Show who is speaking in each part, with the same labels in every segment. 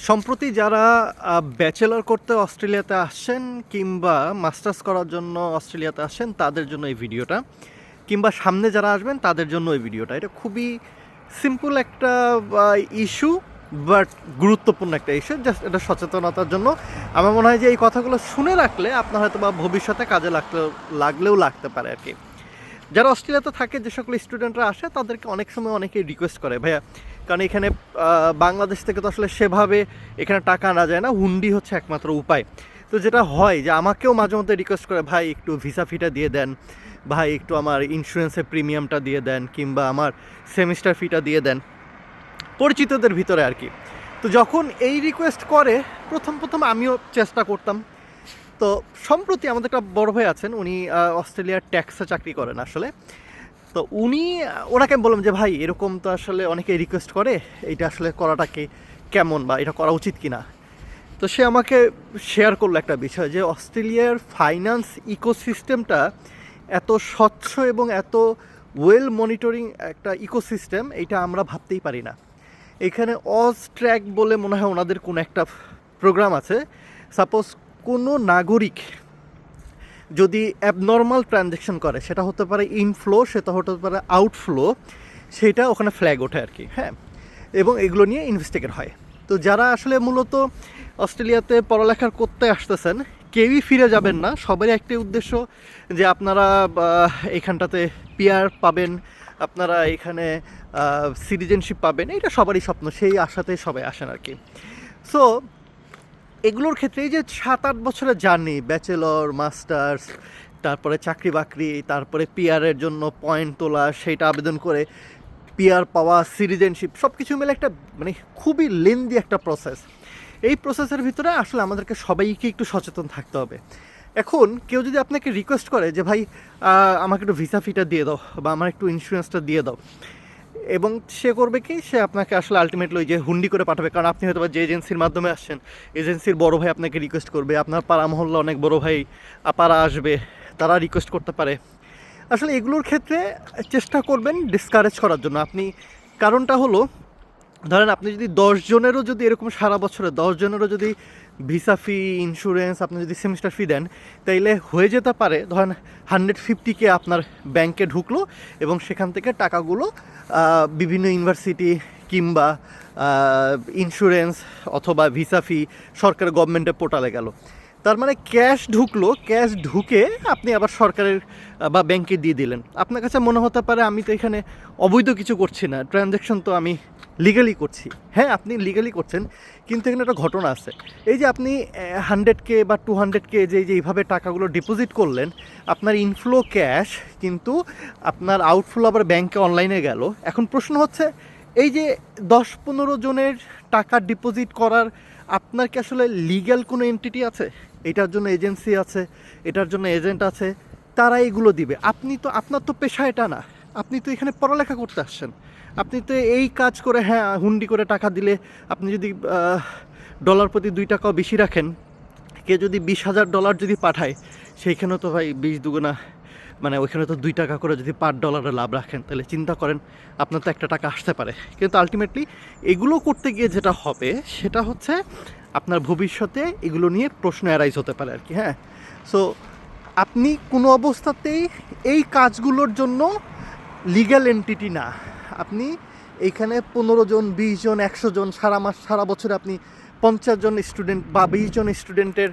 Speaker 1: সম্প্রতি যারা ব্যাচেলর করতে অস্ট্রেলিয়াতে আসছেন কিংবা মাস্টার্স করার জন্য অস্ট্রেলিয়াতে আসছেন তাদের জন্য এই ভিডিওটা, কিংবা সামনে যারা আসবেন তাদের জন্য এই ভিডিওটা। এটা খুবই সিম্পল একটা ইস্যু, বাট গুরুত্বপূর্ণ একটা ইস্যু। জাস্ট এটা সচেতনতার জন্য আমার মনে হয় যে এই কথাগুলো শুনে রাখলে আপনার হয়তো বা ভবিষ্যতে কাজে লাগলেও লাগতে পারে আর কি। যারা অস্ট্রেলিয়াতে থাকে, যে সকল স্টুডেন্টরা আসে তাদেরকে অনেক সময় অনেকেই রিকোয়েস্ট করে, ভাইয়া কারণ এখানে বাংলাদেশ থেকে তো আসলে সেভাবে এখানে টাকা আনা যায় না, হুন্ডি হচ্ছে একমাত্র উপায়। তো যেটা হয় যে আমাকেও মাঝে মধ্যে রিকোয়েস্ট করে, ভাই একটু ভিসা ফিটা দিয়ে দেন, ভাই একটু আমার ইন্স্যুরেন্সের প্রিমিয়ামটা দিয়ে দেন, কিংবা আমার সেমিস্টার ফিটা দিয়ে দেন, পরিচিতদের ভিতরে আর কি। তো যখন এই রিকোয়েস্ট করে প্রথম আমিও চেষ্টা করতাম। তো সম্প্রতি আমাদের একটা বড় ভাই আছেন, উনি অস্ট্রেলিয়ার ট্যাক্সে চাকরি করেন আসলে। তো ওনাকে আমি বললাম যে ভাই এরকম তো আসলে অনেকে রিকোয়েস্ট করে, এইটা আসলে করাটাকে কেমন বা এটা করা উচিত কি না। তো সে আমাকে শেয়ার করলো একটা বিষয়, যে অস্ট্রেলিয়ার ফাইন্যান্স ইকোসিস্টেমটা এত স্বচ্ছ এবং এত ওয়েল মনিটরিং একটা ইকোসিস্টেম, এইটা আমরা ভাবতেই পারি না। এখানে অজ ট্র্যাক বলে মনে হয় ওনাদের কোনো একটা প্রোগ্রাম আছে। সাপোজ কোনো নাগরিক যদি অ্যাবনর্মাল ট্রানজ্যাকশন করে, সেটা হতে পারে ইনফ্লো, সেটা হতে পারে আউটফ্লো, সেটা ওখানে ফ্ল্যাগ ওঠে আর কি, হ্যাঁ। এবং এগুলো নিয়ে ইনভেস্টিগেট হয়। তো যারা আসলে মূলত অস্ট্রেলিয়াতে পড়ালেখা করতে আসতেছেন, কেউই ফিরে যাবেন না। সবারই একটি উদ্দেশ্য যে আপনারা এখানটাতে পিআর পাবেন, আপনারা এখানে সিটিজেনশিপ পাবেন, এটা সবারই স্বপ্ন, সেই আশাতে সবাই আসেন আর কি। সো এগুলোর ক্ষেত্রে এই যে 7-8 বছরের জার্নি, ব্যাচেলর, মাস্টার্স, তারপরে চাকরি বাকরি, তারপরে পিআরের জন্য পয়েন্ট তোলা, সেইটা আবেদন করে পিআর পাওয়া, সিটিজেনশিপ, সব কিছু মিলে একটা মানে খুবই লেন্দি একটা প্রসেস। এই প্রসেসের ভিতরে আসলে আমাদেরকে সবাইকে একটু সচেতন থাকতে হবে। এখন কেউ যদি আপনাকে রিকোয়েস্ট করে যে ভাই আমাকে একটু ভিসা ফিটা দিয়ে দাও বা আমার একটু ইন্স্যুরেন্সটা দিয়ে দাও, এবং সে করবে কি, সে আপনাকে আসলে আলটিমেটলি ওই যে হুন্ডি করে পাঠাবে। কারণ আপনি হয়তো যে এজেন্সির মাধ্যমে আসছেন, এজেন্সির বড় ভাই আপনাকে রিকোয়েস্ট করবে, আপনার পাড়া মহল্লা অনেক বড় ভাই আপারা আসবে, তারা রিকোয়েস্ট করতে পারে। আসলে এগুলোর ক্ষেত্রে চেষ্টা করবেন ডিসকারেজ করার জন্য আপনি। কারণটা হলো, ধরেন আপনি যদি 10 জনেরও যদি এরকম সারা বছরে 10 জনেরও যদি ভিসা ফি, ইন্স্যুরেন্স, আপনি যদি সেমিস্টার ফি দেন, তাইলে হয়ে যেতে পারে ধরেন 150K আপনার ব্যাংকে ঢুকলো, এবং সেখান থেকে টাকাগুলো বিভিন্ন ইউনিভার্সিটি কিংবা ইন্স্যুরেন্স অথবা ভিসা ফি সরকার গভর্নমেন্টের পোর্টালে গেল। তার মানে ক্যাশ ঢুকলো, ক্যাশ ঢুকে আপনি আবার সরকারের বা ব্যাংকে দিয়ে দিলেন। আপনার কাছে মনে হতে পারে আমি তো এখানে অবৈধ কিছু করছি না, ট্রানজ্যাকশন তো আমি লিগালি করছি। হ্যাঁ, আপনি লিগালি করছেন, কিন্তু এখানে একটা ঘটনা আছে। এই যে আপনি 100K বা 200K যে এইভাবে টাকাগুলো ডিপোজিট করলেন, আপনার ইনফ্লো ক্যাশ, কিন্তু আপনার আউটফ্লো আবার ব্যাংকে অনলাইনে গেল। এখন প্রশ্ন হচ্ছে, এই যে 10-15 জনের টাকা ডিপোজিট করার আপনার কি আসলে লিগ্যাল কোনো এন্টিটি আছে? এটার জন্য এজেন্সি আছে, এটার জন্য এজেন্ট আছে, তারা এগুলো দিবে। আপনি তো, আপনার তো পেশা এটা না, আপনি তো এখানে পড়ালেখা করতে আসছেন। আপনি তো এই কাজ করে, হ্যাঁ হুন্ডি করে টাকা দিলে, আপনি যদি ডলার প্রতি 2 টাকাও বেশি রাখেন, কে যদি $20,000 যদি পাঠায়, সেইখানেও তো ভাই 20 দুগুণা, মানে ওইখানে তো 2 টাকা করে যদি $5 লাভ রাখেন, তাহলে চিন্তা করেন আপনার তো একটা টাকা আসতে পারে। কিন্তু আলটিমেটলি এগুলো করতে গিয়ে যেটা হবে সেটা হচ্ছে আপনার ভবিষ্যতে এগুলো নিয়ে প্রশ্ন অ্যারাইজ হতে পারে আর কি, হ্যাঁ। সো আপনি কোনো অবস্থাতেই এই কাজগুলোর জন্য লিগ্যাল এন্টিটি না। আপনি এইখানে 15 জন, 20 জন, 100 জন, সারা বছরে আপনি 50 জন স্টুডেন্ট বা 20 জন স্টুডেন্টের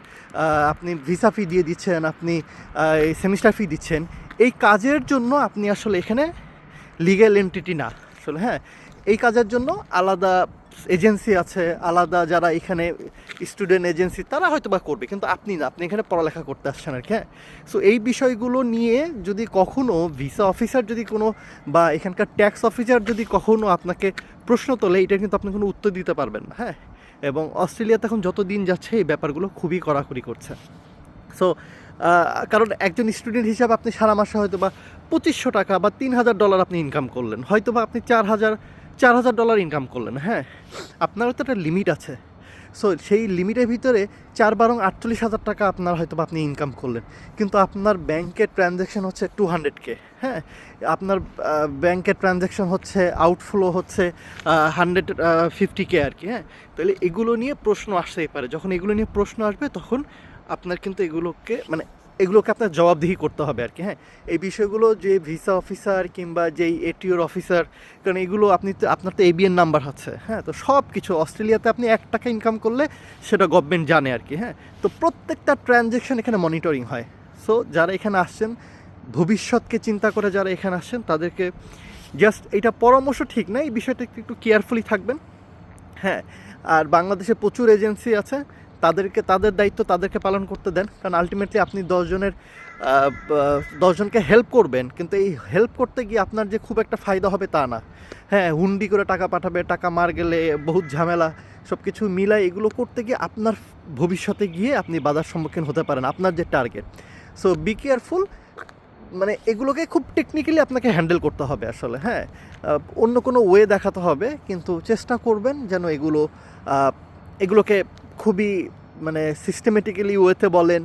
Speaker 1: আপনি ভিসা ফি দিয়ে দিচ্ছেন, আপনি সেমিস্টার ফি দিচ্ছেন। এই কাজের জন্য আপনি আসলে এখানে লিগ্যাল এন্টিটি না আসলে, হ্যাঁ। এই কাজের জন্য আলাদা এজেন্সি আছে, আলাদা যারা এখানে স্টুডেন্ট এজেন্সি, তারা হয়তো বা করবে, কিন্তু আপনি না, আপনি এখানে পড়ালেখা করতে আসছেন আর কি, হ্যাঁ। সো এই বিষয়গুলো নিয়ে যদি কখনও ভিসা অফিসার যদি কোনো, বা এখানকার ট্যাক্স অফিসার যদি কখনও আপনাকে প্রশ্ন তোলে, এটা কিন্তু আপনি কোনো উত্তর দিতে পারবেন না, হ্যাঁ। এবং অস্ট্রেলিয়াতে এখন যত দিন যাচ্ছে এই ব্যাপারগুলো খুবই কড়াকড়ি করছে। সো কারণ একজন স্টুডেন্ট হিসাবে আপনি সারা মাসে হয়তো বা $2,500 বা $3,000 আপনি ইনকাম করলেন, হয়তো বা আপনি $4,000 ইনকাম করলেন, হ্যাঁ। আপনারও তো একটা লিমিট আছে। সো সেই লিমিটের ভিতরে 4×48,000 টাকা আপনার হয়তো বা আপনি ইনকাম করলেন, কিন্তু আপনার ব্যাংকের ট্রানজ্যাকশন হচ্ছে 200K, হ্যাঁ, আপনার ব্যাংকের ট্রানজ্যাকশন হচ্ছে আউটফ্লো হচ্ছে 150K আর কি, হ্যাঁ। তাহলে এগুলো নিয়ে প্রশ্ন আসতেই পারে। যখন এগুলো নিয়ে প্রশ্ন আসবে তখন আপনার কিন্তু এগুলোকে আপনার জবাবদিহি করতে হবে আর কি, হ্যাঁ। এই বিষয়গুলো যে ভিসা অফিসার কিংবা যেই এটিওর অফিসার, কারণ এগুলো আপনার তো এবিএন নাম্বার আছে, হ্যাঁ। তো সব কিছু অস্ট্রেলিয়াতে আপনি 1 টাকা ইনকাম করলে সেটা গভর্নমেন্ট জানে আর কি, হ্যাঁ। তো প্রত্যেকটা ট্রানজ্যাকশন এখানে মনিটরিং হয়। সো যারা এখানে আসছেন, ভবিষ্যৎকে চিন্তা করে যারা এখানে আসছেন, তাদেরকে জাস্ট এটা পরামর্শ ঠিক না, এই বিষয়টা একটু কেয়ারফুলি থাকবেন, হ্যাঁ। আর বাংলাদেশে প্রচুর এজেন্সি আছে, তাদের দায়িত্ব তাদেরকে পালন করতে দেন, কারণ আলটিমেটলি আপনি 10জনকে হেল্প করবেন, কিন্তু এই হেল্প করতে গিয়ে আপনার যে খুব একটা ফায়দা হবে তা না, হ্যাঁ। হুন্ডি করে টাকা পাঠাবে, টাকা মার গেলে বহুত ঝামেলা, সব কিছু মিলাই এগুলো করতে গিয়ে আপনার ভবিষ্যতে গিয়ে আপনি বাধার সম্মুখীন হতে পারেন, আপনার যে টার্গেট। সো বি কেয়ারফুল, মানে এগুলোকে খুব টেকনিক্যালি আপনাকে হ্যান্ডেল করতে হবে আসলে, হ্যাঁ। অন্য কোনো ওয়ে দেখাতে হবে, কিন্তু চেষ্টা করবেন যেন এগুলোকে খুবই মানে সিস্টেমেটিক্যালি ওয়েতে বলেন,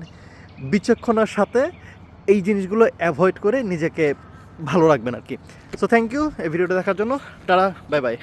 Speaker 1: বিচক্ষণার সাথে এই জিনিসগুলো অ্যাভয়েড করে নিজেকে ভালো রাখবেন আর কি। সো থ্যাংক ইউ এই ভিডিওটা দেখার জন্য। Tata, bye bye.